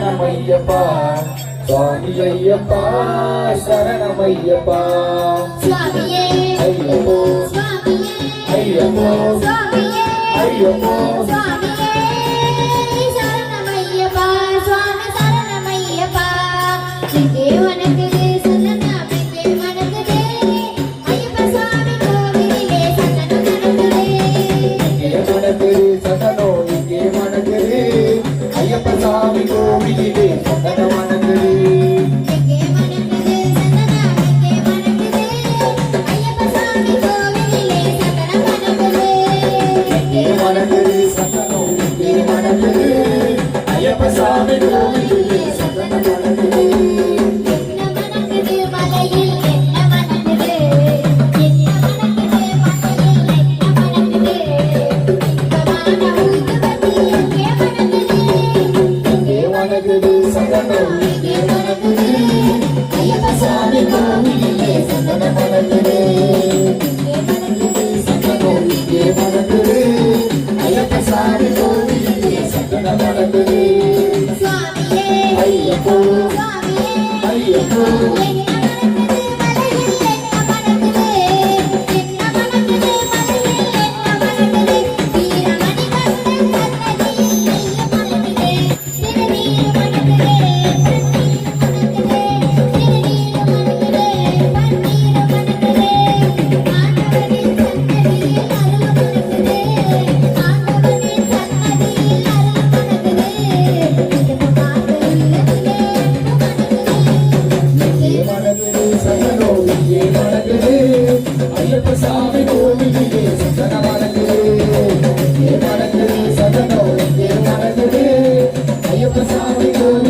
சரணமையப்பா சுவாமி ஐயப்பா சரணமையப்பா சுவாமியே ஐயப்போ சுவாமியே ஐயப்போ சுவாமியே ஐயப்போ சுவாமியே சரணமையப்பா சுவாமி சரணமையப்பா இங்கே வணங்குது சந்தனா இங்கே வணங்குது ஐயப்ப சுவாமி கோவிலிலே சந்தனம் நடக்குது இங்கே மணக்குது சந்தனோ இங்கே மணக்குது ஐயப்ப சாமி கோவிலிலே சந்தனம் மணக்குது இங்கே வணங்குது சந்தனா இங்கே வணங்குது ஐயப்ப சாமி கோவிலிலே சந்தனம் நடக்குது இங்கே மணக்குது சந்தனோ இங்கே மணக்குது ஐயப்ப சாமி கோவிலிலே சந்தனம் மணக்குது என்ன மணக்குது மலையில் என்ன மணக்குது என்ன மணக்குது மலையில் என்ன மணக்குது இன்பமான ஊதுபத்தி எங்கே மணக்குது இங்கே மணக்குது சந்தனோ இங்கே மணக்குது ஐயப்ப சாமி கோவிலிலே சந்தனம் மணக்குது இங்கே மணக்குது சந்தனோ இங்கே மணக்குது ஐயப்ப சாமி கோவிலிலே சந்தனம் மணக்குது சுவாமியே ஐயப்போ சுவாமியே ஐயப்போ என்ன மணக்குது மலையில் என்ன மணக்குது என்ன மணக்குது மலையில் என்ன மணக்குது வீரமணி கண்ணன் சன்னதியில் நெய்ய மணக்குது திருநீர் மணக்குது பன்னீர் மணக்குது திருநீர் மணக்குது பன்னீர் மணக்குது ஆண்டவனின் சன்னதியில் அருள் மணக்குது ஆண்டவனின் சன்னதியில் அருள் மணக்குது இது பார்த்து இல்லத்திலே இங்கே மணக்குது சந்தனோ இங்கே மணக்குது ஐயப்ப சாமி கோவிலிலே சந்தனம் மணக்குது இங்கே மணக்குது சந்தனோ இங்கே மணக்குது ஐயப்ப சாமி கோவிலிலே